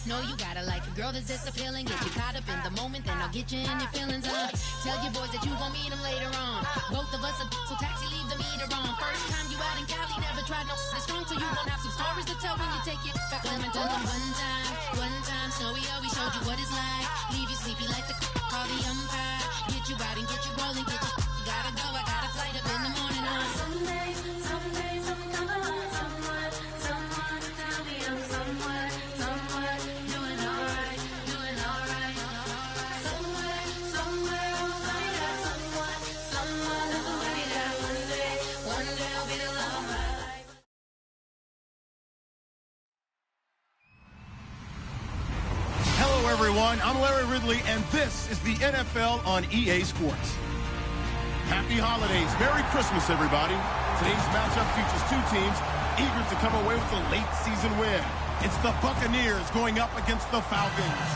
No, you gotta like a girl that's this appealing. Get you caught up in the moment, then I'll get you in your feelings. Tell your boys that you gon' meet them later on. Both of us are so taxi, leave the meter on. First time you out in Cali, never tried no this strong, so you gon' have some stories to tell when you take it back home and tell them one time, Snowy always showed you what it's like. Leave you sleepy like the call the umpire. Get you out and get you rolling, get you gotta go. I got a flight up in the morning on someday, something come along, someone tell me I'm someone doing alright. Somewhere I'll find out someone that's a way that one day I'll be the love of my life. Hello, everyone. I'm Larry Ridley, and this is the NFL on EA Sports. Happy holidays. Merry Christmas, everybody. Today's matchup features two teams eager to come away with a late season win. It's the Buccaneers going up against the Falcons.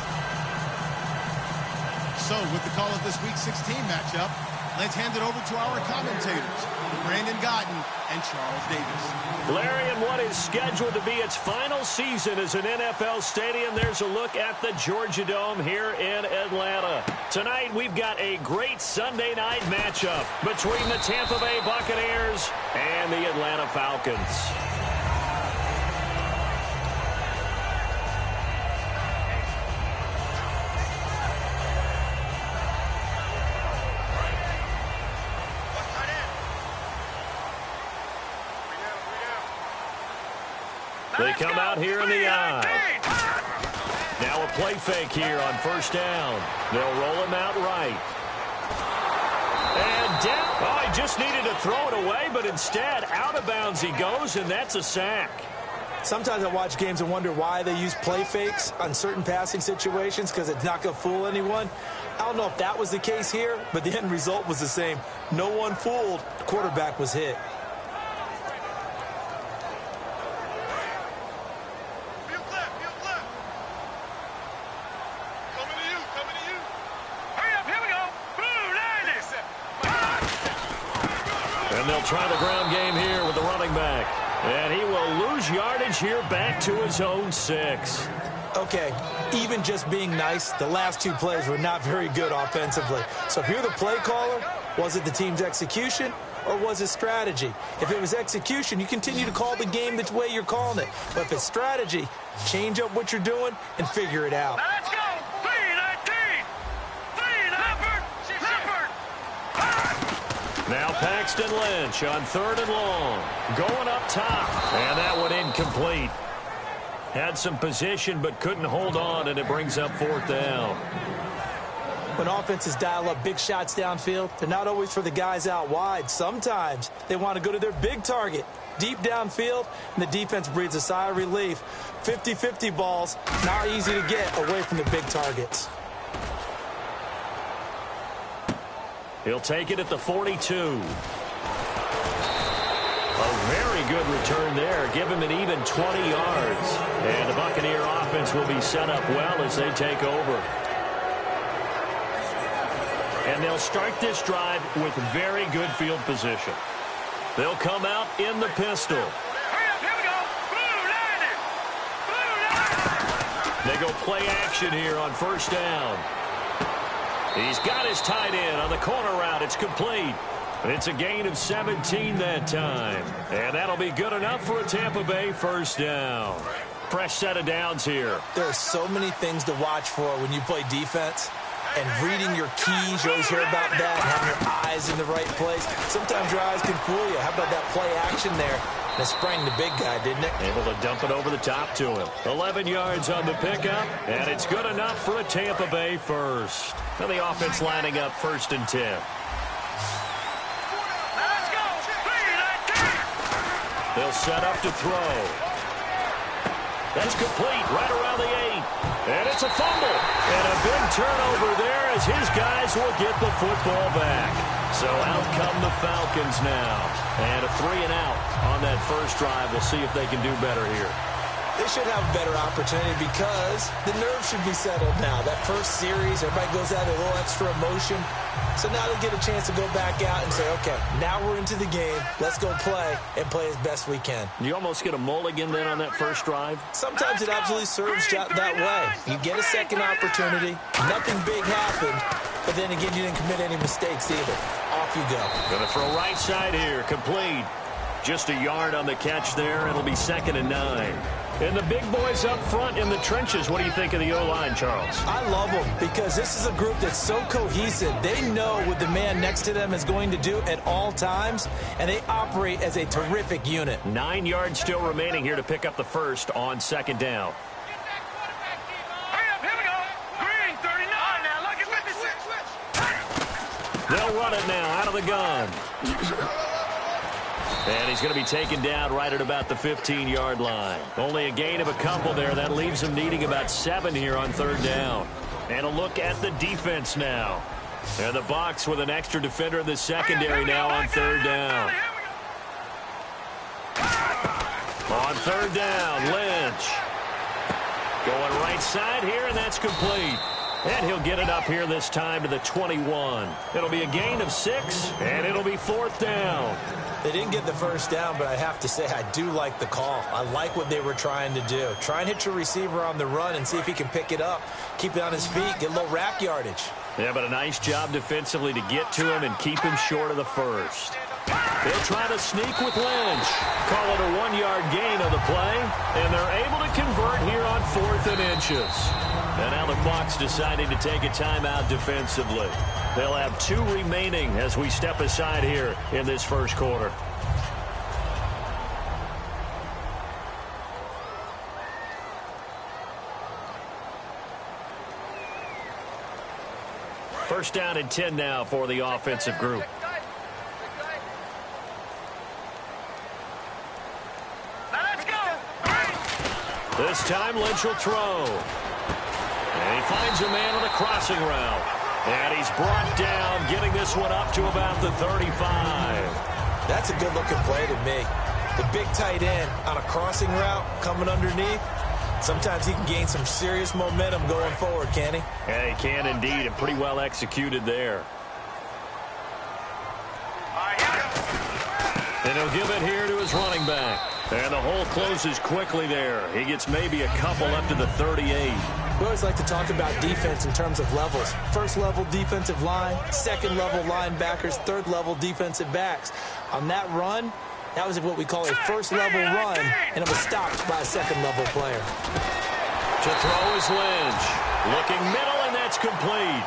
So, with the call of this Week 16 matchup, let's hand it over to our commentators, Brandon Godden and Charles Davis. Larry, in what is scheduled to be its final season as an NFL stadium, there's a look at the Georgia Dome here in Atlanta. Tonight, we've got a great Sunday night matchup between the Tampa Bay Buccaneers and the Atlanta Falcons. They come out here in the eye. Now a play fake here on first down. They'll roll him out right. And down. Oh, he just needed to throw it away, but instead out of bounds he goes, and that's a sack. Sometimes I watch games and wonder why they use play fakes on certain passing situations, because it's not going to fool anyone. I don't know if that was the case here, but the end result was the same. No one fooled. The quarterback was hit. They'll try the ground game here with the running back. And he will lose yardage here back to his own 6. Okay, even just being nice, the last two plays were not very good offensively. So if you're the play caller, was it the team's execution or was it strategy? If it was execution, you continue to call the game the way you're calling it. But if it's strategy, change up what you're doing and figure it out. Let's go! Now Paxton Lynch on 3rd and long. Going up top. And that one incomplete. Had some position but couldn't hold on, and it brings up 4th down. When offenses dial up big shots downfield, they're not always for the guys out wide. Sometimes they want to go to their big target, deep downfield, and the defense breathes a sigh of relief. 50-50 balls, not easy to get away from the big targets. He'll take it at the 42. A very good return there. Give him an even 20 yards. And the Buccaneer offense will be set up well as they take over. And they'll start this drive with very good field position. They'll come out in the pistol. Hurry up, here we go. Blue line. They go play action here on first down. He's got his tight end on the corner route. It's complete. It's a gain of 17 that time. And that'll be good enough for a Tampa Bay first down. Fresh set of downs here. There are so many things to watch for when you play defense. And reading your keys, you always hear about that. Having your eyes in the right place. Sometimes your eyes can fool you. How about that play action there? That sprang the big guy, didn't it? Able to dump it over the top to him. 11 yards on the pickup, and it's good enough for a Tampa Bay first. Now the offense lining up 1st and 10. Let's go. They'll set up to throw. That's complete right around the 8. And it's a fumble. And a big turnover there as his guys will get the football back. So out come the Falcons now. And a 3-and-out on that first drive. We'll see if they can do better here. They should have a better opportunity because the nerves should be settled now. That first series, everybody goes out with a little extra emotion. So now they get a chance to go back out and say, okay, now we're into the game. Let's go play and play as best we can. You almost get a mulligan then on that first drive? Sometimes it absolutely serves that way. You get a second opportunity. Nothing big happened. But then again, you didn't commit any mistakes either. Off you go. Going to throw right side here. Complete. Just a yard on the catch there. It'll be 2nd and 9. And the big boys up front in the trenches. What do you think of the O-line, Charles? I love them because this is a group that's so cohesive. They know what the man next to them is going to do at all times, and they operate as a terrific unit. 9 yards still remaining here to pick up the first on 2nd down. Hurry up, here we go. Green, 39. Now, look at 56. They'll run it now out of the gun. And he's going to be taken down right at about the 15-yard line. Only a gain of a couple there. That leaves him needing about 7 here on 3rd down. And a look at the defense now. And the Bucs with an extra defender in the secondary now on 3rd down. On 3rd down, Lynch. Going right side here, and that's complete. And he'll get it up here this time to the 21. It'll be a gain of 6, and it'll be 4th down. They didn't get the first down, but I have to say I do like the call. I like what they were trying to do. Try and hit your receiver on the run and see if he can pick it up, keep it on his feet, get a little rack yardage. Yeah, but a nice job defensively to get to him and keep him short of the first. They'll try to sneak with Lynch. Call it a 1-yard gain on the play, and they're able to convert here on 4th and inches. And now the Bucs deciding to take a timeout defensively. They'll have 2 remaining as we step aside here in this first quarter. First down and 10 now for the offensive group. Now let's go. This time Lynch will throw. And he finds a man on the crossing route. And he's brought down, getting this one up to about the 35. That's a good-looking play to me. The big tight end on a crossing route coming underneath. Sometimes he can gain some serious momentum going forward, can he? Yeah, he can indeed, and pretty well executed there. And he'll give it here to his running back. And the hole closes quickly there. He gets maybe a couple up to the 38. We always like to talk about defense in terms of levels. First level defensive line, second level linebackers, third level defensive backs. On that run, that was what we call a first level run, and it was stopped by a second level player. To throw is Lynch. Looking middle, and that's complete.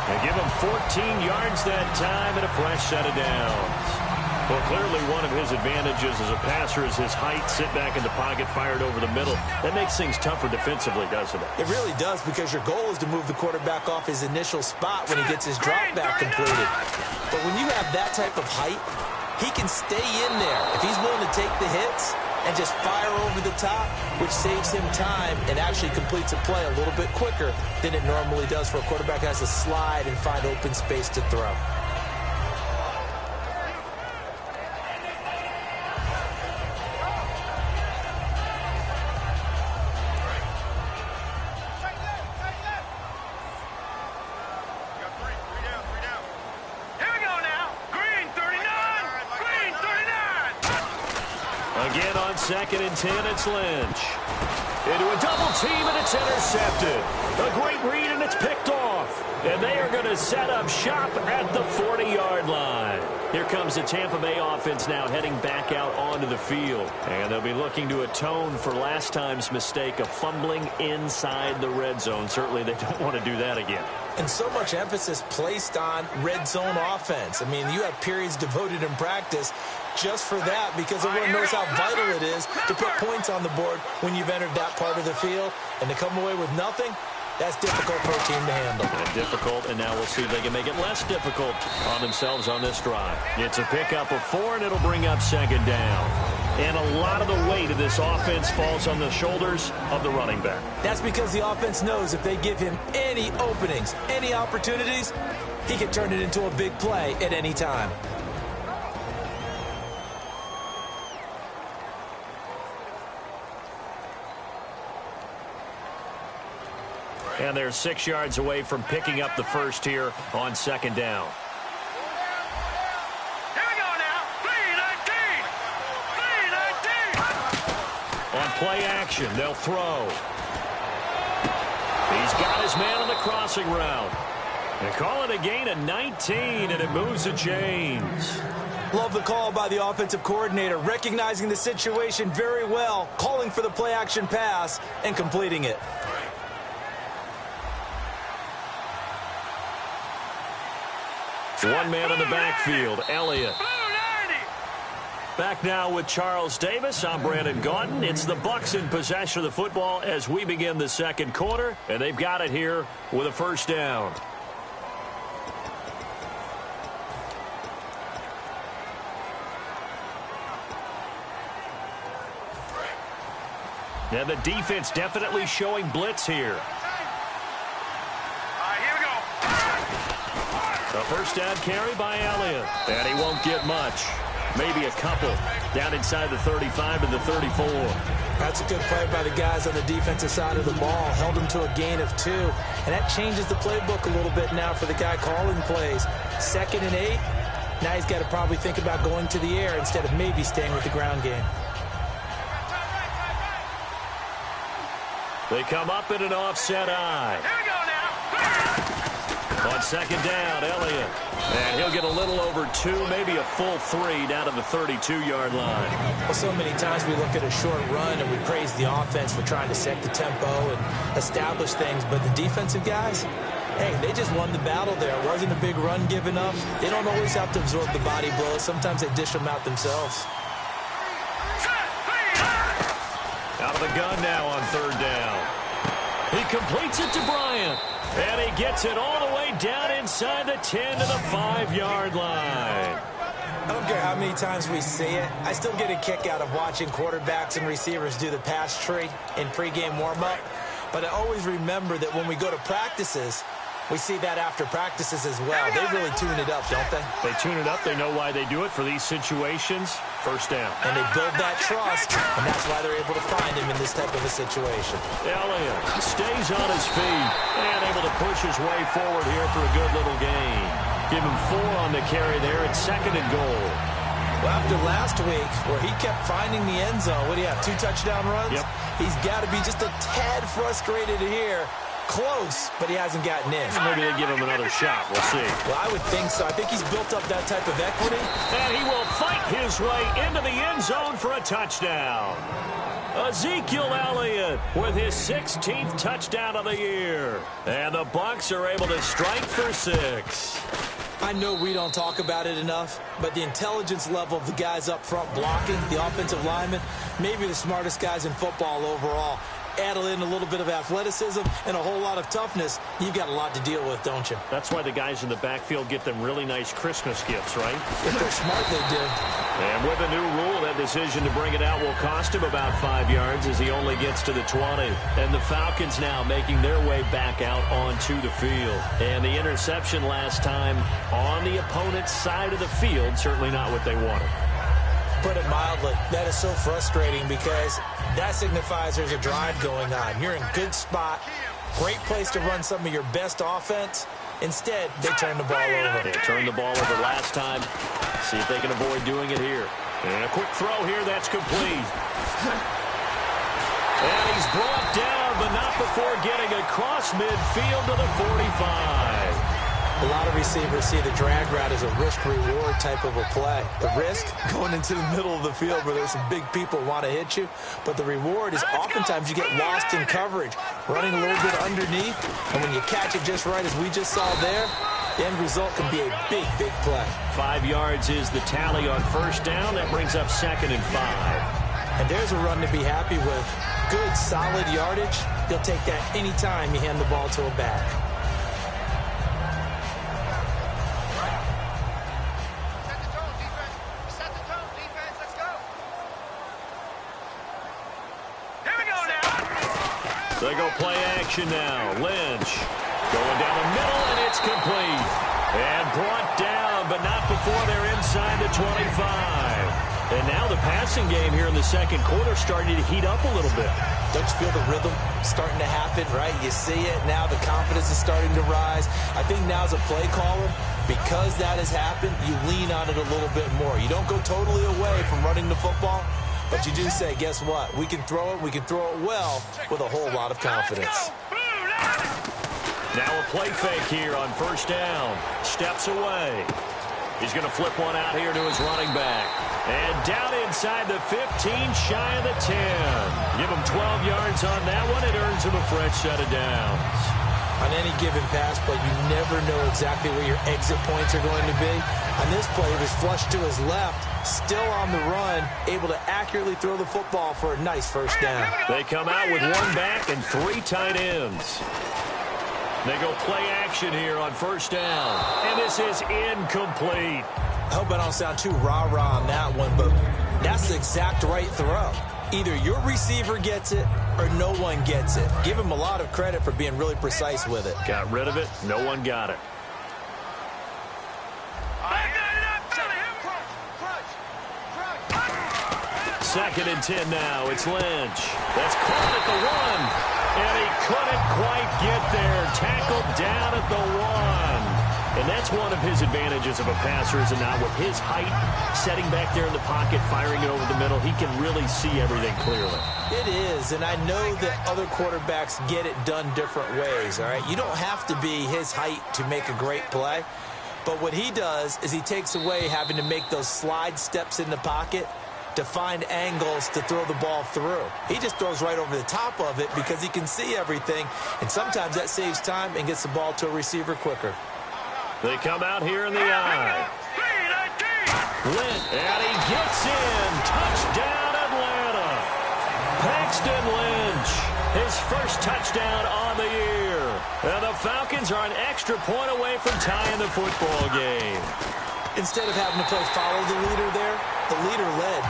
They give him 14 yards that time and a fresh set of downs. Well, clearly one of his advantages as a passer is his height, sit back in the pocket, fired over the middle. That makes things tougher defensively, doesn't it? It really does, because your goal is to move the quarterback off his initial spot when he gets his drop back completed. But when you have that type of height, he can stay in there. If he's willing to take the hits and just fire over the top, which saves him time and actually completes a play a little bit quicker than it normally does for a quarterback who has to slide and find open space to throw. Again on 2nd and 10, it's Lynch. Into a double team, and it's intercepted. A great read, and it's picked off. And they are going to set up shop at the 40-yard line. Here comes the Tampa Bay offense now heading back out onto the field. And they'll be looking to atone for last time's mistake of fumbling inside the red zone. Certainly they don't want to do that again. And so much emphasis placed on red zone offense. I mean, you have periods devoted in practice just for that, because everyone knows how vital it is to put points on the board when you've entered that part of the field. And to come away with nothing, that's difficult for a team to handle. And difficult, and now we'll see if they can make it less difficult on themselves on this drive. It's a pickup of 4, and it'll bring up 2nd down. And a lot of the weight of this offense falls on the shoulders of the running back. That's because the offense knows if they give him any openings, any opportunities, he can turn it into a big play at any time. And they're 6 yards away from picking up the first here on second down. Here we go now. 3-19. On play action, they'll throw. He's got his man on the crossing route. They call it a gain of 19, and it moves the chains. Love the call by the offensive coordinator, recognizing the situation very well, calling for the play action pass, and completing it. One man in the backfield, Elliott. Back now with Charles Davis. I'm Brandon Gaudin. It's the Bucs in possession of the football as we begin the second quarter, and they've got it here with a first down. And the defense definitely showing blitz here. All right, here we go. A first down carry by Elliott, and he won't get much. Maybe a couple down inside the 35 to the 34. That's a good play by the guys on the defensive side of the ball. Held him to a gain of 2. And that changes the playbook a little bit now for the guy calling plays. 2nd and 8. Now he's got to probably think about going to the air instead of maybe staying with the ground game. They come up in an offset eye. Here we go now. On second down, Elliott. And he'll get a little over 2, maybe a full 3 down to the 32-yard line. Well, so many times we look at a short run and we praise the offense for trying to set the tempo and establish things. But the defensive guys, hey, they just won the battle there. It wasn't a big run given up. They don't always have to absorb the body blows. Sometimes they dish them out themselves. Out of the gun now on third down. He completes it to Bryant. And he gets it all the way down inside the 10 to the 5-yard line. I don't care how many times we see it. I still get a kick out of watching quarterbacks and receivers do the pass tree in pregame warm-up. But I always remember that when we go to practices, we see that after practices as well. They really tune it up, don't they? They tune it up. They know why they do it for these situations. First down. And they build that trust, and that's why they're able to find him in this type of a situation. Elliott stays on his feet and able to push his way forward here for a good little gain. Give him 4 on the carry there at 2nd and goal. Well, after last week where he kept finding the end zone, what do you have, 2 touchdown runs? Yep. He's got to be just a tad frustrated here. Close, but he hasn't gotten in. Maybe they give him another shot. We'll see. Well, I would think so. I think he's built up that type of equity. And he will fight his way into the end zone for a touchdown. Ezekiel Elliott with his 16th touchdown of the year. And the Bucs are able to strike for 6. I know we don't talk about it enough, but the intelligence level of the guys up front blocking, the offensive linemen, maybe the smartest guys in football overall. Add in a little bit of athleticism and a whole lot of toughness, you've got a lot to deal with, don't you? That's why the guys in the backfield get them really nice Christmas gifts, right? If they're smart, they do. And with a new rule, that decision to bring it out will cost him about 5 yards as he only gets to the 20. And the Falcons now making their way back out onto the field. And the interception last time on the opponent's side of the field, certainly not what they wanted. Put it mildly, that is so frustrating because that signifies there's a drive going on. You're in a good spot, great place to run some of your best offense. Instead, they turn the ball over. They turned the ball over last time. See if they can avoid doing it here. And a quick throw here, that's complete. And he's brought down, but not before getting across midfield to the 45. A lot of receivers see the drag route as a risk-reward type of a play. The risk, going into the middle of the field where there's some big people who want to hit you. But the reward is oftentimes you get lost in coverage, running a little bit underneath. And when you catch it just right, as we just saw there, the end result can be a big, big play. 5 yards is the tally on first down. That brings up 2nd and 5. And there's a run to be happy with. Good, solid yardage. You'll take that anytime you hand the ball to a back. They go play action now. Lynch going down the middle, and it's complete. And brought down, but not before they're inside the 25. And now the passing game here in the second quarter starting to heat up a little bit. Don't you feel the rhythm starting to happen, right? You see it. Now the confidence is starting to rise. I think now as a play caller, because that has happened, you lean on it a little bit more. You don't go totally away from running the football, but you do say, guess what? We can throw it. We can throw it well with a whole lot of confidence. Now a play fake here on first down. Steps away. He's going to flip one out here to his running back. And down inside the 15, shy of the 10. Give him 12 yards on that one. It earns him a fresh set of downs. On any given pass play, you never know exactly where your exit points are going to be. On this play, it was flushed to his left, still on the run, able to accurately throw the football for a nice first down. They come out with one back and 3 tight ends. They go play action here on first down. And this is incomplete. I hope I don't sound too rah-rah on that one, but that's the exact right throw. Either your receiver gets it or no one gets it. Give him a lot of credit for being really precise with it. Got rid of it. No one got it. Second and 10 now. It's Lynch. That's caught at the 1. And he couldn't quite get there. Tackled down at the 1. And that's one of his advantages of a passer, is it not? With his height, setting back there in the pocket, firing it over the middle, he can really see everything clearly. It is, and I know that other quarterbacks get it done different ways, all right? You don't have to be his height to make a great play. But what he does is he takes away having to make those slide steps in the pocket to find angles to throw the ball through. He just throws right over the top of it because he can see everything, and sometimes that saves time and gets the ball to a receiver quicker. They come out here in the eye. Lynch, and he gets in. Touchdown, Atlanta. Paxton Lynch, his first touchdown on the year. And the Falcons are an extra point away from tying the football game. Instead of having to play follow the leader there, the leader led.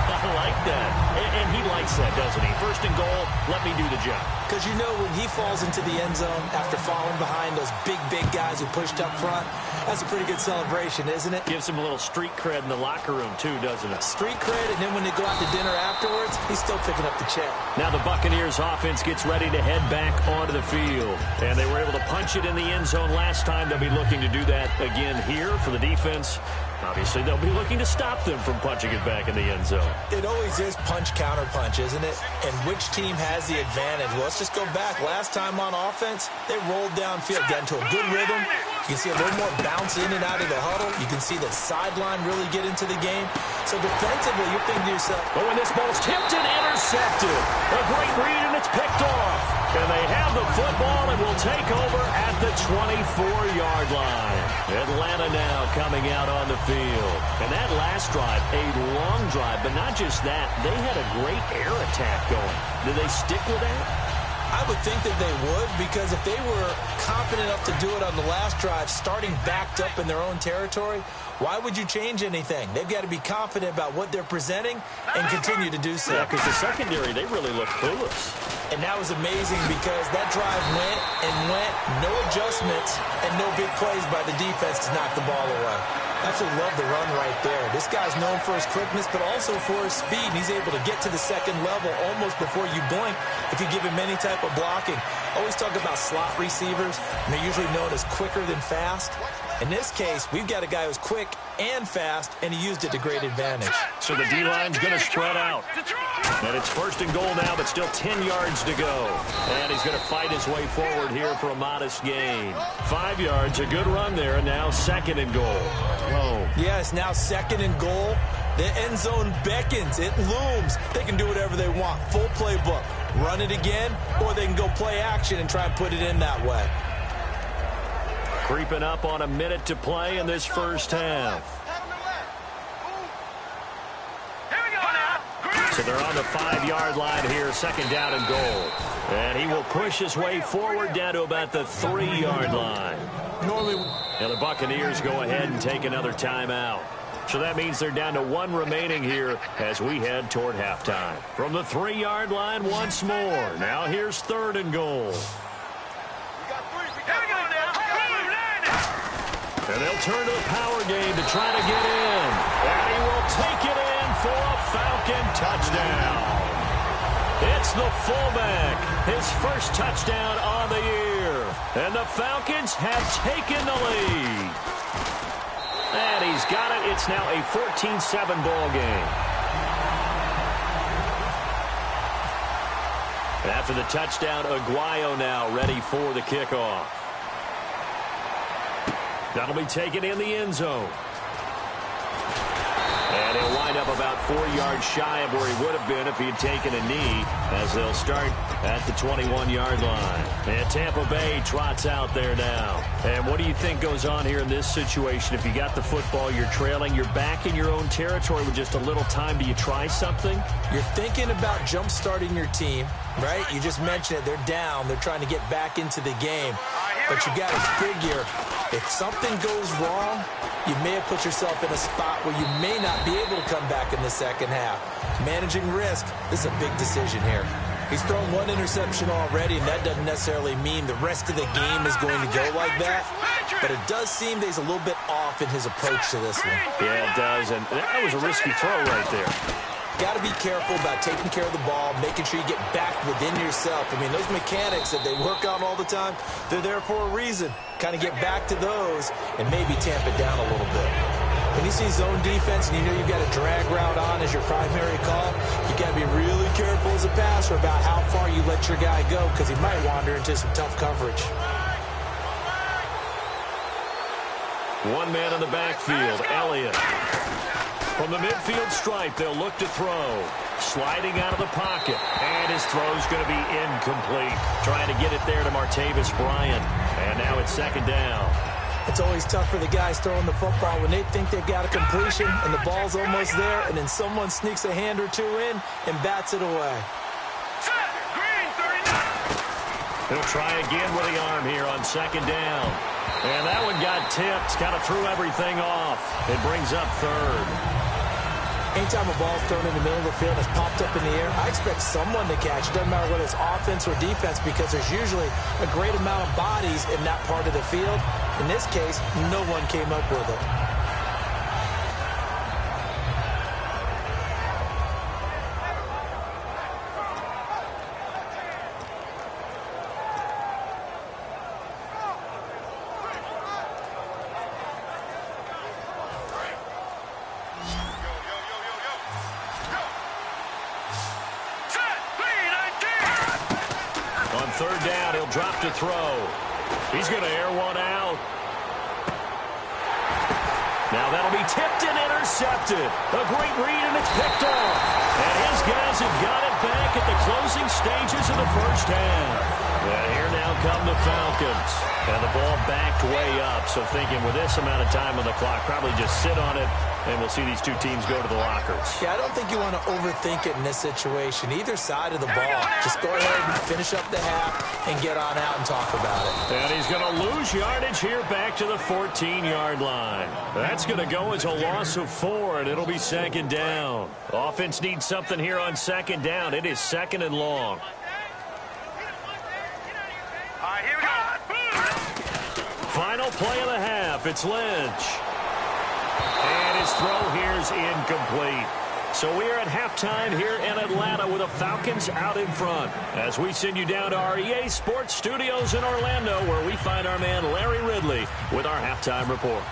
I like that. And he likes that, doesn't he? First and goal, let me do the job. Because you know when he falls into the end zone after falling behind those big guys who pushed up front, that's a pretty good celebration, isn't it? Gives him a little street cred in the locker room, too, doesn't it? Street cred, and then when they go out to dinner afterwards, he's still picking up the check. Now the Buccaneers offense gets ready to head back onto the field. And they were able to punch it in the end zone last time. They'll be looking to do that again here for the defense. Obviously, they'll be looking to stop them from punching it back in the end zone. It always is punch-counter-punch, isn't it? And which team has the advantage? Well, let's just go back. Last time on offense, they rolled downfield, got into a good rhythm. You can see a little more bounce in and out of the huddle. You can see the sideline really get into the game. So defensively, you're thinking to yourself, oh, and this ball's tipped and intercepted. A great read, and it's picked off. And they have the football and will take over at the 24-yard line. Atlanta now coming out on the field. And that last drive, a long drive, but not just that. They had a great air attack going. Did they stick with that? I would think that they would, because if they were confident enough to do it on the last drive, starting backed up in their own territory, why would you change anything? They've got to be confident about what they're presenting and continue to do so. Yeah, because the secondary, they really look clueless. And that was amazing because that drive went and went, no adjustments, and no big plays by the defense to knock the ball away. Absolutely love the run right there. This guy's known for his quickness, but also for his speed. He's able to get to the second level almost before you blink if you give him any type of blocking. Always talk about slot receivers, and they're usually known as quicker than fast. In this case, we've got a guy who's quick and fast, and he used it to great advantage. So the D-line's going to spread out. And it's first and goal now, but still 10 yards to go. And he's going to fight his way forward here for a modest gain. 5 yards, a good run there, and now second and goal. Whoa. Yes, now second and goal. The end zone beckons. It looms. They can do whatever they want. Full playbook. Run it again, or they can go play action and try and put it in that way. Creeping up on a minute to play in this first half. So they're on the 5-yard line here, second down and goal. And he will push his way forward down to about the 3-yard line. And the Buccaneers go ahead and take another timeout. So that means they're down to 1 remaining here as we head toward halftime. From the 3-yard line once more. Now here's third and goal. And they'll turn to the power game to try to get in. And he will take it in for a Falcon touchdown. It's the fullback, his first touchdown on the year. And the Falcons have taken the lead. And he's got it. It's now a 14-7 ball game. After the touchdown, Aguayo now ready for the kickoff. That'll be taken in the end zone. And he'll wind up about 4 yards shy of where he would have been if he had taken a knee, as they'll start at the 21-yard line. And Tampa Bay trots out there now. And what do you think goes on here in this situation? If you got the football, you're trailing, you're back in your own territory with just a little time. Do you try something? You're thinking about jump-starting your team, right? You just mentioned it. They're down. They're trying to get back into the game. But you got to figure, if something goes wrong, you may have put yourself in a spot where you may not be able to come back in the second half. Managing risk, this is a big decision here. He's thrown 1 interception already, and that doesn't necessarily mean the rest of the game is going to go like that. But it does seem that he's a little bit off in his approach to this one. Yeah, it does, and that was a risky throw right there. Got to be careful about taking care of the ball, making sure you get back within yourself. I mean, those mechanics that they work on all the time, they're there for a reason. Kind of get back to those and maybe tamp it down a little bit. When you see zone defense and you know you've got a drag route on as your primary call, you got to be really careful as a passer about how far you let your guy go, because he might wander into some tough coverage. One man in the backfield, Elliott. From the midfield stripe, they'll look to throw. Sliding out of the pocket. And his throw's going to be incomplete. Trying to get it there to Martavis Bryant. And now it's second down. It's always tough for the guys throwing the football when they think they've got a completion and the ball's almost there, and then someone sneaks a hand or two in and bats it away. He'll try again with the arm here on second down. And that one got tipped. Kind of threw everything off. It brings up third. Anytime a ball's thrown in the middle of the field and it's popped up in the air, I expect someone to catch. It doesn't matter whether it's offense or defense, because there's usually a great amount of bodies in that part of the field. In this case, no one came up with it. Third down, he'll drop to throw. He's going to air one out. Now that'll be tipped and intercepted. A great read, and it's picked off. And his guys have got it back at the closing stages of the first half. And here now come the Falcons. And the ball backed way up. So thinking with this amount of time on the clock, probably just sit on it, and we'll see these two teams go to the lockers. Yeah, I don't think you want to overthink it in this situation. Either side of the ball. Just go ahead and finish up the half and get on out and talk about it. And he's going to lose yardage here back to the 14-yard line. That's going to go as a loss of 4, and it'll be second down. Offense needs something here on second down. It is second and long. Here we go. Final play of the half. It's Lynch. And his throw here's incomplete. So we are at halftime here in Atlanta with the Falcons out in front, as we send you down to our EA Sports Studios in Orlando, where we find our man Larry Ridley with our halftime report.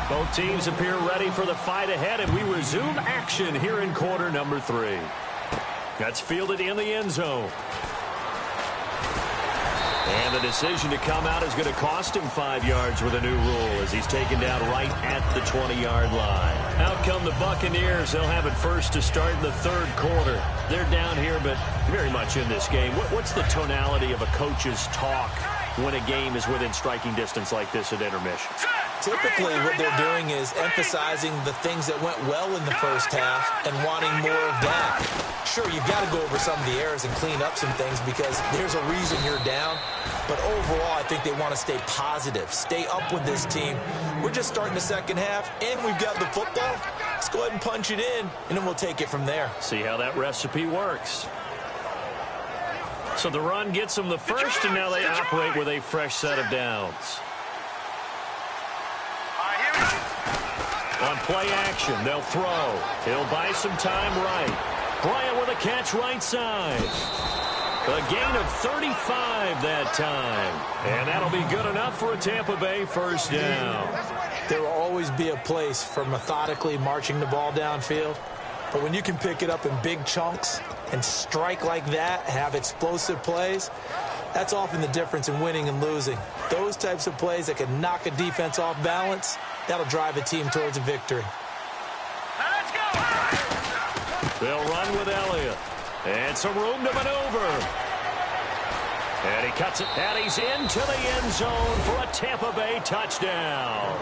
Both teams appear ready for the fight ahead, and we resume action here in quarter number 3. That's fielded in the end zone. And the decision to come out is going to cost him 5 yards with a new rule, as he's taken down right at the 20-yard line. Out come the Buccaneers. They'll have it first to start in the third quarter. They're down here, but very much in this game. What's the tonality of a coach's talk when a game is within striking distance like this at intermission? Typically, what they're doing is emphasizing the things that went well in the first half and wanting more of that. Sure, you've got to go over some of the errors and clean up some things because there's a reason you're down. But overall, I think they want to stay positive, stay up with this team. We're just starting the second half, and we've got the football. Let's go ahead and punch it in, and then we'll take it from there. See how that recipe works. So the run gets them the first, and now they operate with a fresh set of downs. On play action, they'll throw. He'll buy some time right. Bryant with a catch right side. A gain of 35 that time. And that'll be good enough for a Tampa Bay first down. There will always be a place for methodically marching the ball downfield. But when you can pick it up in big chunks and strike like that, have explosive plays, that's often the difference in winning and losing. Those types of plays that can knock a defense off balance, that'll drive a team towards a victory. Now let's go! They'll run with Elliott. And some room to maneuver. And he cuts it, and he's into the end zone for a Tampa Bay touchdown.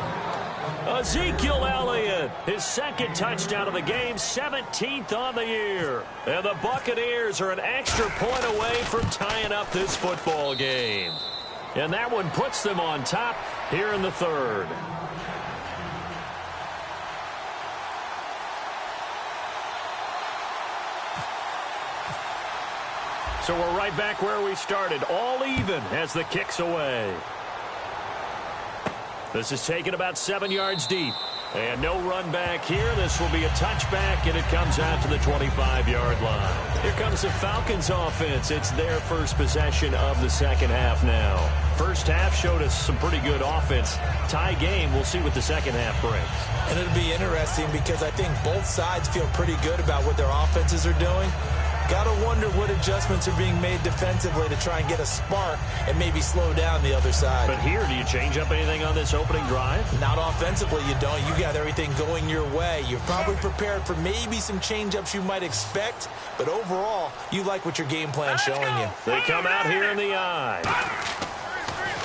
Ezekiel Elliott, his second touchdown of the game, 17th on the year. And the Buccaneers are an extra point away from tying up this football game. And that one puts them on top here in the third. So we're right back where we started, all even as the kick's away. This is taken about 7 yards deep. And no run back here. This will be a touchback, and it comes out to the 25-yard line. Here comes the Falcons offense. It's their first possession of the second half now. First half showed us some pretty good offense. Tie game, we'll see what the second half brings. And it'll be interesting because I think both sides feel pretty good about what their offenses are doing. Gotta wonder what adjustments are being made defensively to try and get a spark and maybe slow down the other side. But here, do you change up anything on this opening drive? Not offensively, you don't. You got everything going your way. You've probably prepared for maybe some change-ups you might expect, but overall, you like what your game plan's showing you. They come out here in the eye.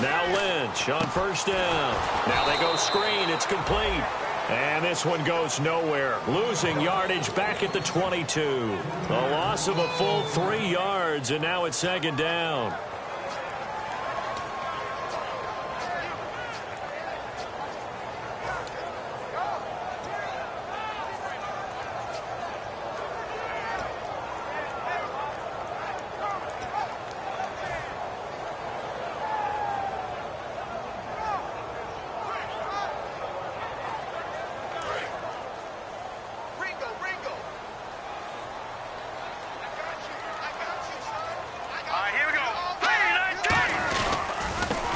Now Lynch on first down. Now they go screen. It's complete. And this one goes nowhere. Losing yardage back at the 22. A loss of a full 3 yards, and now it's second down.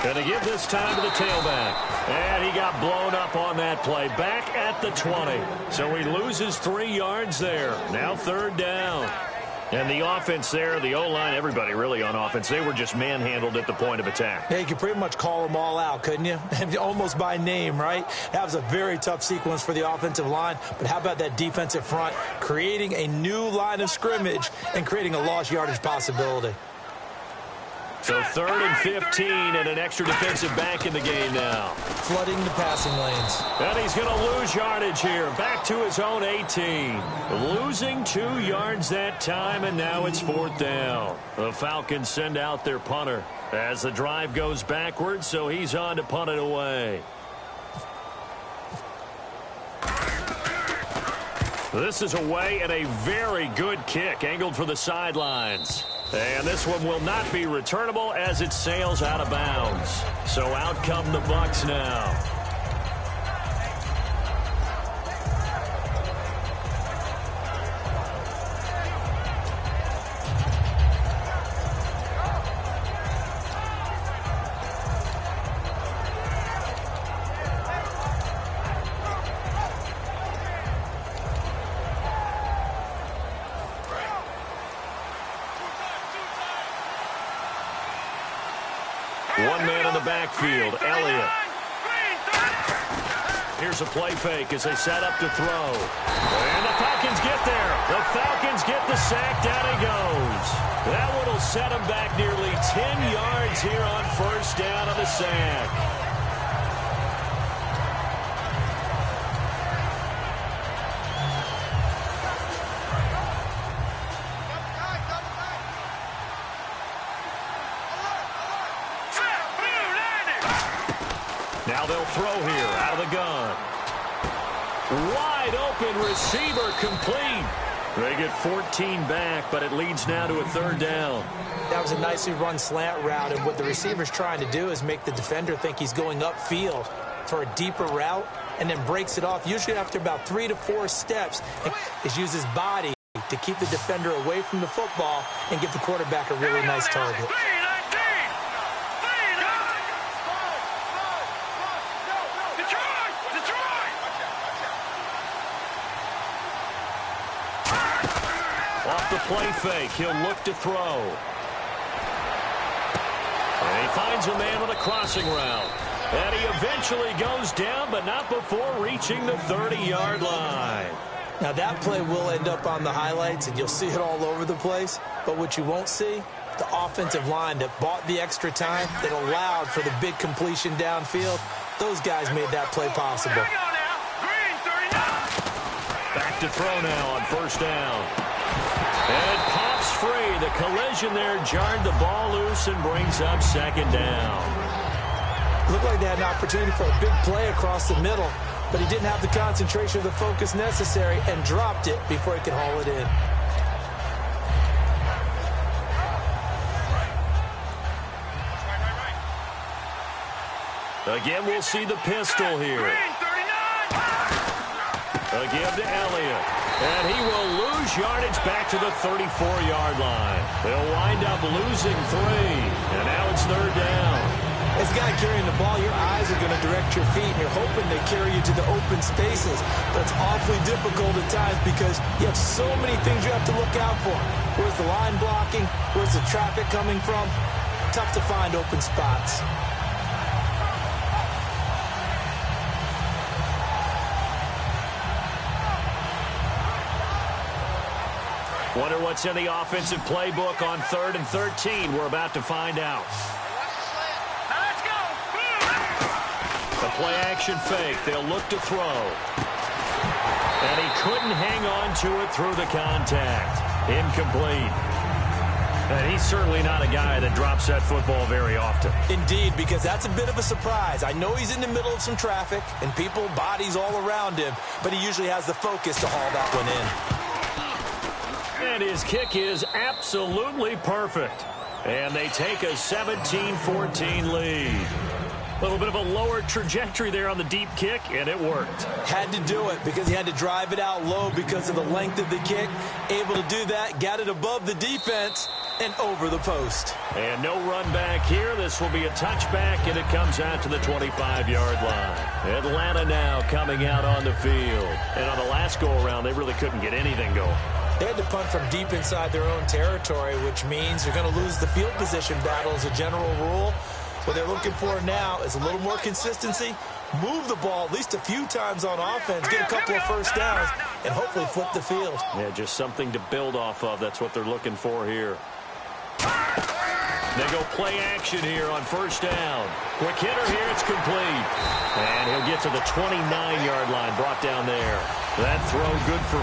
Going to give this time to the tailback. And he got blown up on that play. Back at the 20. So he loses 3 yards there. Now third down. And the offense there, the O-line, everybody really on offense, they were just manhandled at the point of attack. Yeah, you could pretty much call them all out, couldn't you? Almost by name, right? That was a very tough sequence for the offensive line. But how about that defensive front creating a new line of scrimmage and creating a lost yardage possibility? So 3rd and 15 and an extra defensive back in the game now. Flooding the passing lanes. And he's going to lose yardage here. Back to his own 18. Losing 2 yards that time, and now it's 4th down. The Falcons send out their punter as the drive goes backwards, so he's on to punt it away. This is away and a very good kick angled for the sidelines. And this one will not be returnable as it sails out of bounds. So out come the Bucs now. One man in the backfield, Elliott. Here's a play fake as they set up to throw. And the Falcons get there. The Falcons get the sack. Down he goes. That one will set him back nearly 10 yards here on first down on the sack. Now they'll throw here out of the gun. Wide open receiver complete. They get 14 back, but it leads now to a 3rd down. That was a nicely run slant route, and what the receiver's trying to do is make the defender think he's going upfield. for a deeper route and then breaks it off, usually after about 3 to 4 steps, and uses his body to keep the defender away from the football and give the quarterback a really nice target. Off the play fake, he'll look to throw. And he finds a man on a crossing route. And he eventually goes down, but not before reaching the 30-yard line. Now that play will end up on the highlights, and you'll see it all over the place. But what you won't see, the offensive line that bought the extra time, that allowed for the big completion downfield, those guys made that play possible. Back to throw now on first down. And it pops free. The collision there jarred the ball loose and brings up second down. Looked like they had an opportunity for a big play across the middle, but he didn't have the concentration or the focus necessary and dropped it before he could haul it in. Again, we'll see the pistol here. Again to Elliott. And he will lose yardage back to the 34-yard line. They'll wind up losing 3. And now it's third down. As a guy carrying the ball, your eyes are going to direct your feet, and you're hoping they carry you to the open spaces. But it's awfully difficult at times because you have so many things you have to look out for. Where's the line blocking? Where's the traffic coming from? Tough to find open spots. Wonder what's in the offensive playbook on 3rd and 13. We're about to find out. Let's go. The play action fake. They'll look to throw. And he couldn't hang on to it through the contact. Incomplete. And he's certainly not a guy that drops that football very often. Indeed, because that's a bit of a surprise. I know he's in the middle of some traffic and people, bodies all around him, but he usually has the focus to haul that one in. And his kick is absolutely perfect. And they take a 17-14 lead. A little bit of a lower trajectory there on the deep kick, and it worked. Had to do it because he had to drive it out low because of the length of the kick. Able to do that, got it above the defense and over the post. And no run back here. This will be a touchback, and it comes out to the 25-yard line. Atlanta now coming out on the field. And on the last go-around, they really couldn't get anything going. They had to punt from deep inside their own territory, which means they're going to lose the field position battle as a general rule. What they're looking for now is a little more consistency, move the ball at least a few times on offense, get a couple of first downs, and hopefully flip the field. Yeah, just something to build off of. That's what they're looking for here. They go play action here on first down. Quick hitter here, it's complete. And he'll get to the 29-yard line, brought down there. That throw good for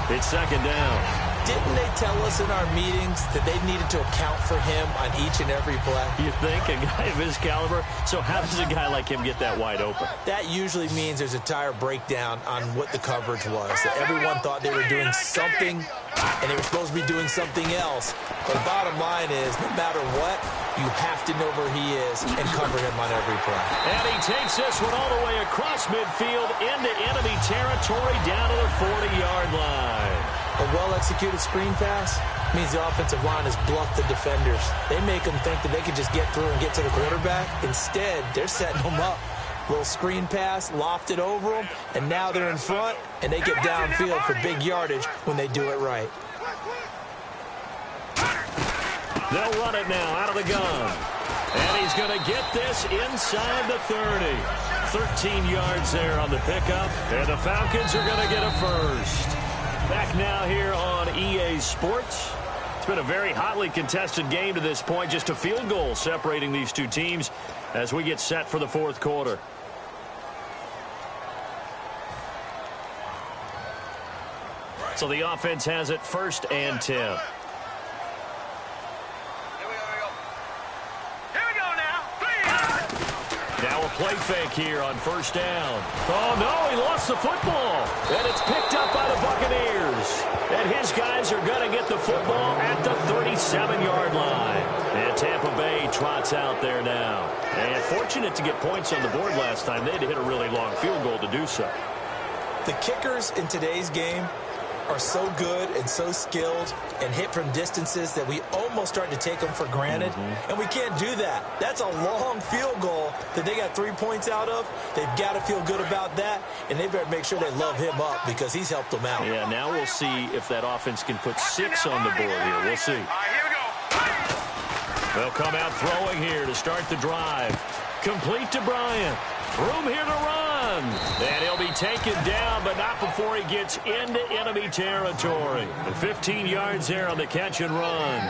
4. It's second down. Didn't they tell us in our meetings that they needed to account for him on each and every play? You think? A guy of his caliber? So how does a guy like him get that wide open? That usually means there's a tire breakdown on what the coverage was. That everyone thought they were doing something, and they were supposed to be doing something else. But the bottom line is, no matter what, you have to know where he is and cover him on every play. And he takes this one all the way across midfield into enemy territory down to the 40-yard line. A well-executed screen pass means the offensive line has bluffed the defenders. They make them think that they can just get through and get to the quarterback. Instead, they're setting them up. Little screen pass, lofted over them, and now they're in front, and they get downfield for big yardage when they do it right. They'll run it now out of the gun. And he's going to get this inside the 30. 13 yards there on the pickup, and the Falcons are going to get a first. Back now here on EA Sports. It's been a very hotly contested game to this point. Just a field goal separating these two teams as we get set for the fourth quarter. So the offense has it 1st and 10. Here we go now. 3. Now a play fake here on first down. Oh, no, he lost the football. And it's picked up by the Buccaneers. And his guys are going to get the football at the 37-yard line. And Tampa Bay trots out there now. And fortunate to get points on the board last time. They had to hit a really long field goal to do so. The kickers in today's game are so good and so skilled and hit from distances that we almost start to take them for granted. And we can't do that. That's a long field goal that they got 3 points out of. They've got to feel good about that, and they better make sure they love him up because he's helped them out. Yeah, now we'll see if that offense can put 6 on the board here. We'll see. They'll come out throwing here to start the drive. Complete to Bryant. Room here to run. And he'll be taken down, but not before he gets into enemy territory. 15 yards there on the catch and run.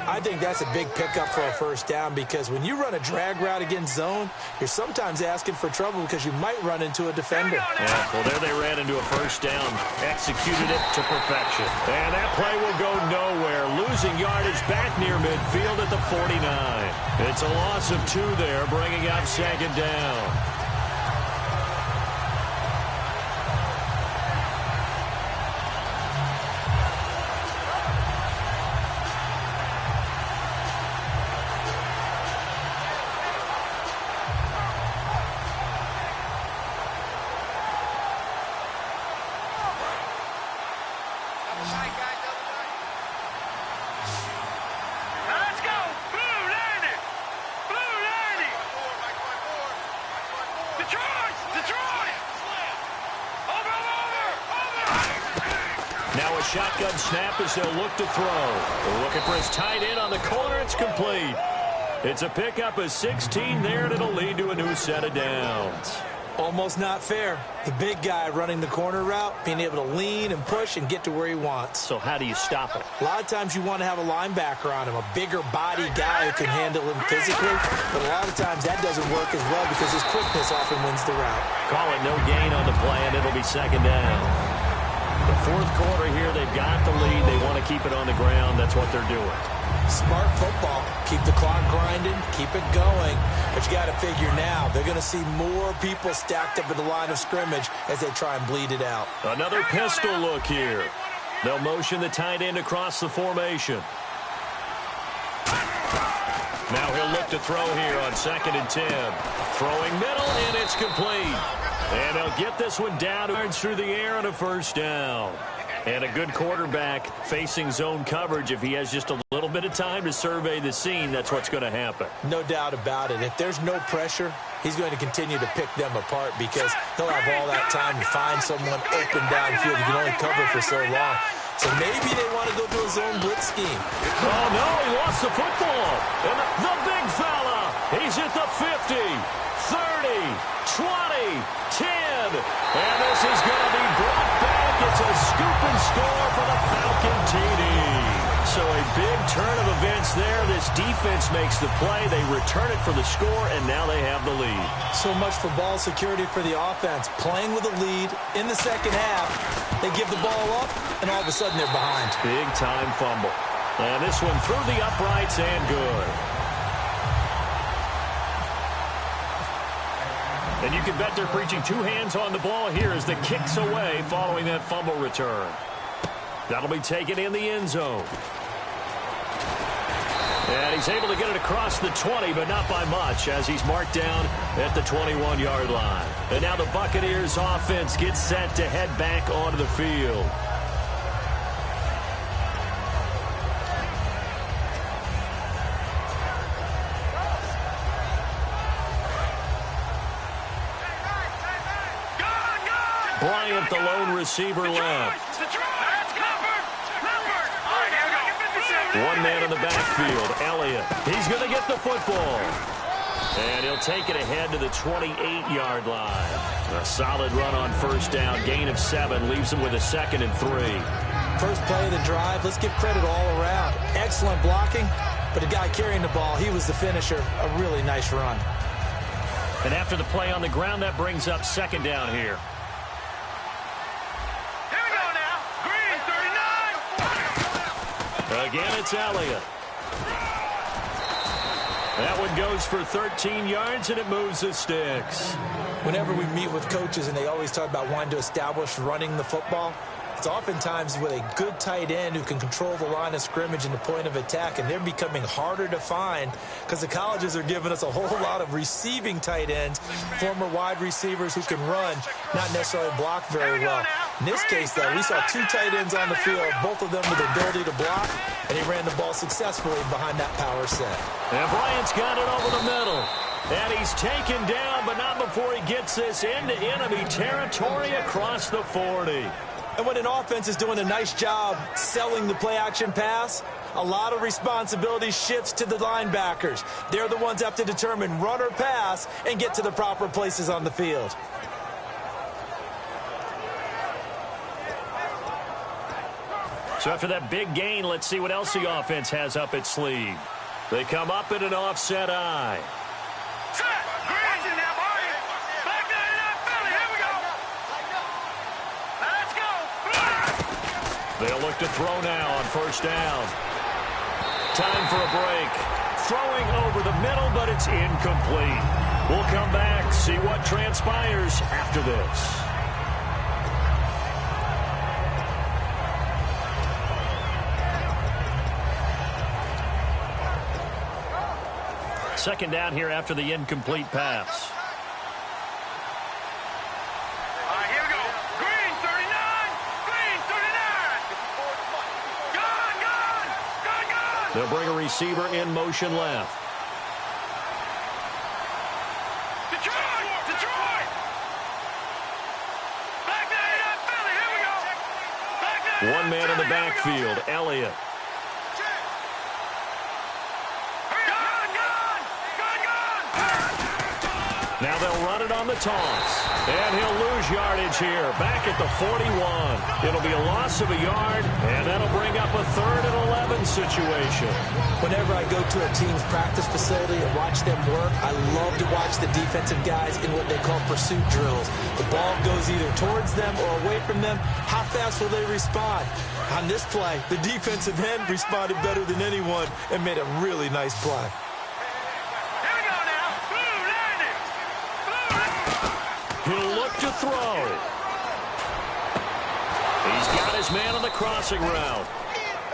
I think that's a big pickup for a first down because when you run a drag route against zone, you're sometimes asking for trouble because you might run into a defender. Yeah, well, there they ran into a first down. Executed it to perfection. And that play will go nowhere. Losing yardage back near midfield at the 49. It's a loss of 2 there, bringing up second down. Shotgun snap as they'll look to throw. They're looking for his tight end on the corner. It's complete. It's a pickup of 16 there, and it'll lead to a new set of downs. Almost not fair. The big guy running the corner route, being able to lean and push and get to where he wants. So how do you stop it? A lot of times you want to have a linebacker on him, a bigger body guy who can handle him physically. But a lot of times that doesn't work as well because his quickness often wins the route. Call it no gain on the play, and it'll be second down. The fourth quarter here, they've got the lead. They want to keep it on the ground. That's what they're doing. Smart football. Keep the clock grinding. Keep it going. But you got to figure now, they're going to see more people stacked up at the line of scrimmage as they try and bleed it out. Another pistol look here. They'll motion the tight end across the formation. Now he'll look to throw here on 2nd and 10. Throwing middle, and it's complete. And they'll get this one down through the air on a first down. And a good quarterback facing zone coverage. If he has just a little bit of time to survey the scene, that's what's going to happen. No doubt about it. If there's no pressure, he's going to continue to pick them apart because he'll have all that time to find someone open downfield. You can only cover for so long. So maybe they want to go to a zone blitz scheme. Oh, no, he lost the football. And the big fella, he's at the 50, 30, 20, 10. And this is going to be brought back. It's a scoop and score for the Falcon TD. So a big turn of events there. This defense makes the play. They return it for the score, and now they have the lead. So much for ball security for the offense. Playing with a lead in the second half. They give the ball up, and all of a sudden they're behind. Big-time fumble. And this one through the uprights and good. And you can bet they're preaching 2 hands on the ball here as the kick's away following that fumble return. That'll be taken in the end zone. And he's able to get it across the 20, but not by much, as he's marked down at the 21-yard line. And now the Buccaneers offense gets set to head back onto the field. Bryant, the lone receiver, left. One man in the backfield, Elliott. He's going to get the football. And he'll take it ahead to the 28-yard line. A solid run on first down. Gain of 7 leaves him with a 2nd and 3. First play of the drive, let's give credit all around. Excellent blocking, but the guy carrying the ball, he was the finisher. A really nice run. And after the play on the ground, that brings up second down here. Again, it's Elliott. That one goes for 13 yards, and it moves the sticks. Whenever we meet with coaches, and they always talk about wanting to establish running the football, it's oftentimes with a good tight end who can control the line of scrimmage and the point of attack, and they're becoming harder to find because the colleges are giving us a whole lot of receiving tight ends, former wide receivers who can run, not necessarily block very well. In this case, though, we saw two tight ends on the field, both of them with the ability to block, and he ran the ball successfully behind that power set. And Bryant's got it over the middle. And he's taken down, but not before he gets this into enemy territory across the 40. And when an offense is doing a nice job selling the play-action pass, a lot of responsibility shifts to the linebackers. They're the ones that have to determine run or pass and get to the proper places on the field. So after that big gain, let's see what else the offense has up its sleeve. They come up in an offset eye. They'll look to throw now on first down. Time for a break. Throwing over the middle, but it's incomplete. We'll come back, see what transpires after this. Second down here after the incomplete pass. They'll bring a receiver in motion left. Detroit! Back there, Philly, here we go. Back there, one man in the backfield, Elliott. Now they'll run it on the toss. And he'll lose yardage here. Back at the 41. It'll be a loss of a yard, and that'll bring up a 3rd and 11 situation. Whenever I go to a team's practice facility and watch them work, I love to watch the defensive guys in what they call pursuit drills. The ball goes either towards them or away from them. How fast will they respond? On this play, the defensive end responded better than anyone and made a really nice play. He'll look to throw. He's got his man on the crossing route.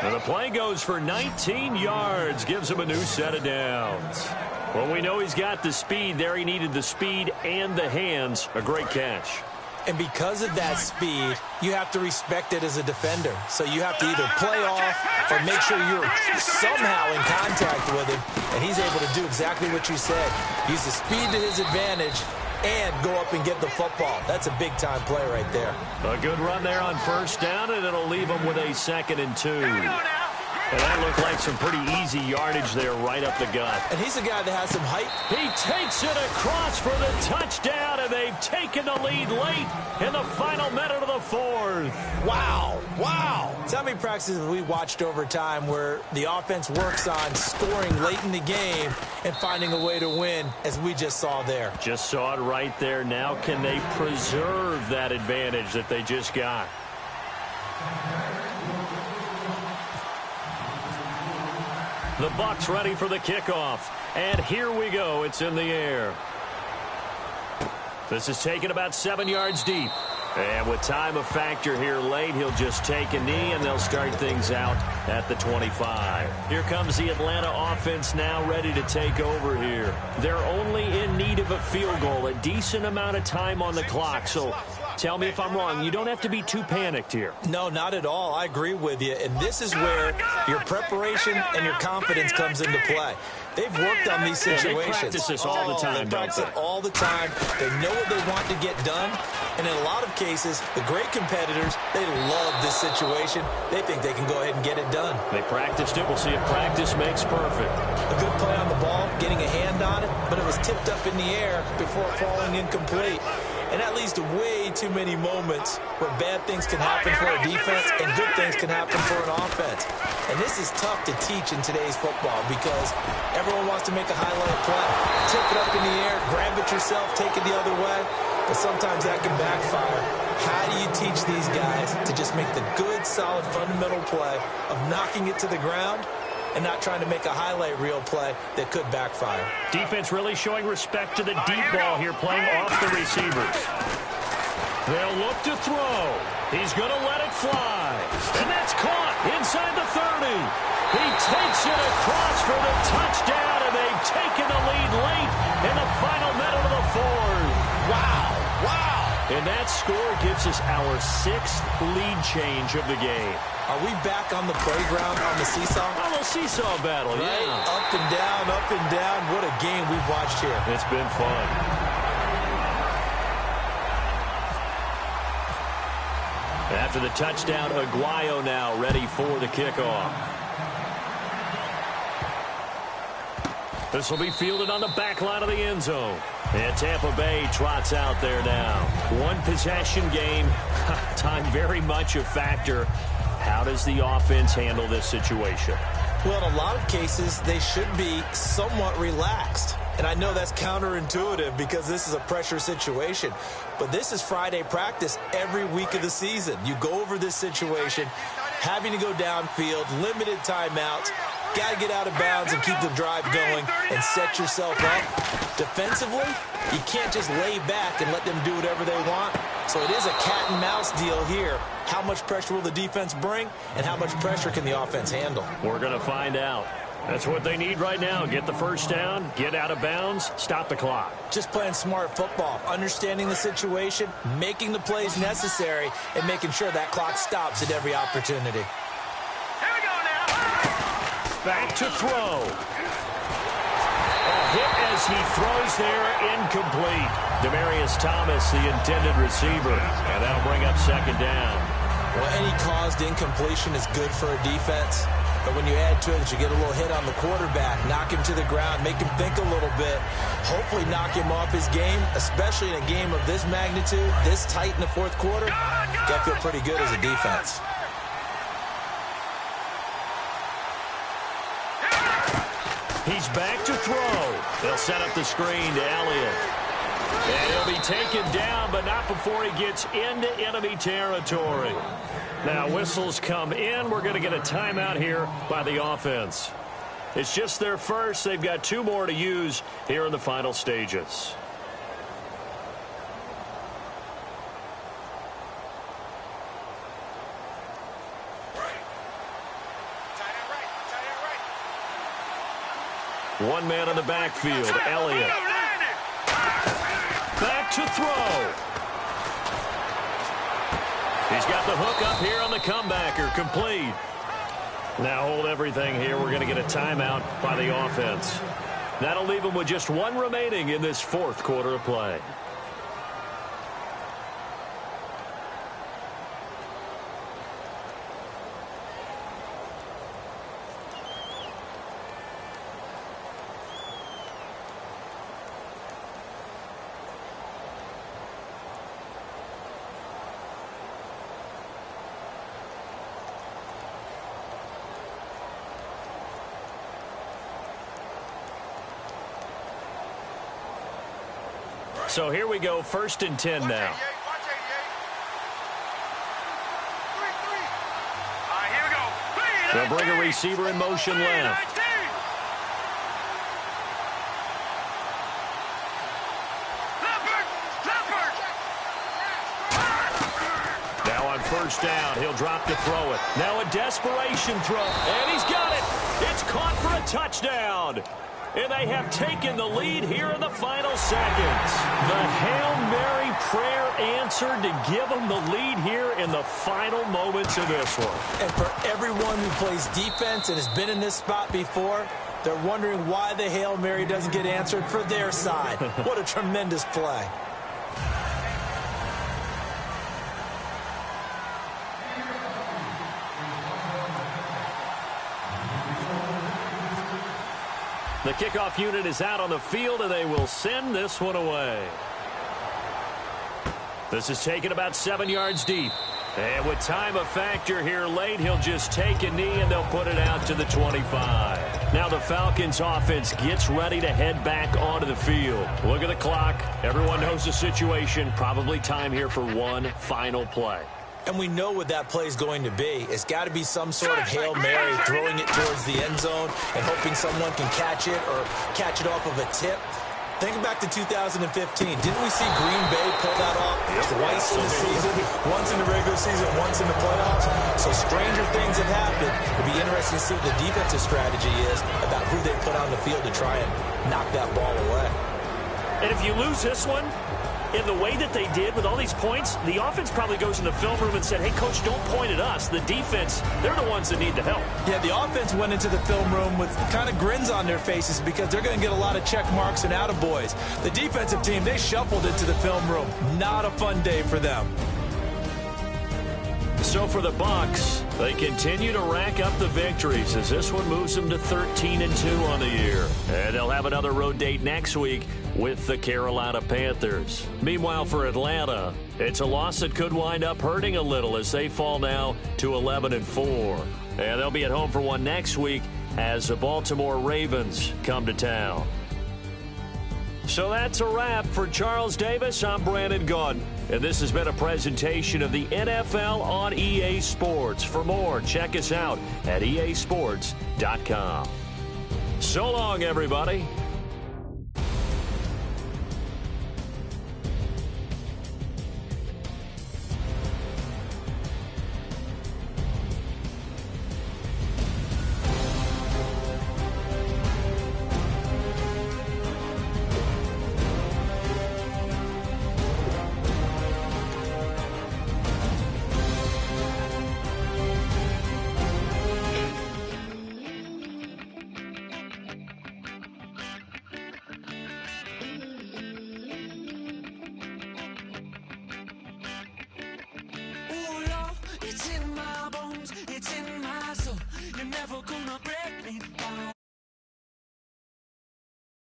And the play goes for 19 yards, gives him a new set of downs. Well, we know he's got the speed there. He needed the speed and the hands. A great catch. And because of that speed, you have to respect it as a defender. So you have to either play off or make sure you're somehow in contact with him. And he's able to do exactly what you said. Use the speed to his advantage and go up and get the football. That's a big-time play right there. A good run there on first down, and it'll leave him with a 2nd and 2. And that looked like some pretty easy yardage there right up the gut. And he's a guy that has some height. He takes it across for the touchdown, and they've taken the lead late in the final minute of the 4th. Wow. So how many practices have we watched over time where the offense works on scoring late in the game and finding a way to win, as we just saw there? Just saw it right there. Now can they preserve that advantage that they just got? The Bucs ready for the kickoff. And here we go. It's in the air. This is taken about 7 yards deep. And with time a factor here late, he'll just take a knee, and they'll start things out at the 25. Here comes the Atlanta offense now ready to take over here. They're only in need of a field goal, a decent amount of time on the clock. So tell me if I'm wrong. You don't have to be too panicked here. No, not at all. I agree with you. And this is where your preparation and your confidence comes into play. They've worked on these situations. They practice this all the time. They practice it all the time. They know what they want to get done. And in a lot of cases, the great competitors, they love this situation. They think they can go ahead and get it done. They practiced it. We'll see if practice makes perfect. A good play on the ball, getting a hand on it, but it was tipped up in the air before falling incomplete. And that leads to way too many moments where bad things can happen for a defense and good things can happen for an offense. And this is tough to teach in today's football because everyone wants to make a highlight play. Tip it up in the air, grab it yourself, take it the other way. But sometimes that can backfire. How do you teach these guys to just make the good, solid, fundamental play of knocking it to the ground and not trying to make a highlight reel play that could backfire. Defense really showing respect to the deep ball here, playing off the receivers. They'll look to throw. He's going to let it fly. And that's caught inside the 30. He takes it across for the touchdown, and they've taken the lead late in the final minute of the fourth. Wow. Wow. And that score gives us our 6th lead change of the game. Are we back on the playground on the seesaw? A little seesaw battle, right? Yeah. Up and down, up and down. What a game we've watched here. It's been fun. After the touchdown, Aguayo now ready for the kickoff. This will be fielded on the back line of the end zone. And Tampa Bay trots out there now. One possession game. Time very much a factor. How does the offense handle this situation? Well, in a lot of cases, they should be somewhat relaxed. And I know that's counterintuitive because this is a pressure situation. But this is Friday practice every week of the season. You go over this situation, having to go downfield, limited timeouts, got to get out of bounds and keep the drive going and set yourself up. Defensively, you can't just lay back and let them do whatever they want. So it is a cat and mouse deal here. How much pressure will the defense bring, and how much pressure can the offense handle? We're going to find out. That's what they need right now. Get the first down, get out of bounds, stop the clock. Just playing smart football, understanding the situation, making the plays necessary, and making sure that clock stops at every opportunity. Here we go now. Back to throw. A hit as he throws there, incomplete. Demaryius Thomas, the intended receiver, and that'll bring up second down. Well, any caused incompletion is good for a defense. But when you add to it that you get a little hit on the quarterback, knock him to the ground, make him think a little bit, hopefully knock him off his game, especially in a game of this magnitude, this tight in the fourth quarter, got to feel pretty good as a defense. He's back to throw. They'll set up the screen to Elliott. And he'll be taken down, but not before he gets into enemy territory. Now, whistles come in. We're going to get a timeout here by the offense. It's just their first. They've got 2 more to use here in the final stages. One man in the backfield, Elliott. Back to throw. He's got the hook up here on the comebacker, complete. Now hold everything here. We're going to get a timeout by the offense. That'll leave him with just 1 remaining in this fourth quarter of play. So here we go, 1st and 10 now. They'll bring a receiver in motion left. Now on 1st down, he'll drop to throw it. Now a desperation throw, and he's got it. It's caught for a touchdown. And they have taken the lead here in the final seconds. The Hail Mary prayer answered to give them the lead here in the final moments of this one. And for everyone who plays defense and has been in this spot before, they're wondering why the Hail Mary doesn't get answered for their side. What a tremendous play. The kickoff unit is out on the field, and they will send this one away. This is taken about 7 yards deep. And with time a factor here late, he'll just take a knee, and they'll put it out to the 25. Now the Falcons offense gets ready to head back onto the field. Look at the clock. Everyone knows the situation. Probably time here for one final play. And we know what that play is going to be. It's got to be some sort of Hail Mary, throwing it towards the end zone and hoping someone can catch it or catch it off of a tip. Think back to 2015. Didn't we see Green Bay pull that off twice in the season? Once in the regular season, once in the playoffs. So stranger things have happened. It'll be interesting to see what the defensive strategy is about who they put on the field to try and knock that ball away. And if you lose this one, in the way that they did with all these points, the offense probably goes in the film room and said, hey, coach, don't point at us. The defense, they're the ones that need the help. Yeah, the offense went into the film room with kind of grins on their faces because they're going to get a lot of check marks and attaboys. The defensive team, they shuffled into the film room. Not a fun day for them. So for the Bucs, they continue to rack up the victories as this one moves them to 13-2 on the year. And they'll have another road date next week with the Carolina Panthers. Meanwhile, for Atlanta, it's a loss that could wind up hurting a little as they fall now to 11-4. And they'll be at home for one next week as the Baltimore Ravens come to town. So that's a wrap. For Charles Davis, I'm Brandon Gaudin. And this has been a presentation of the NFL on EA Sports. For more, check us out at easports.com. So long, everybody.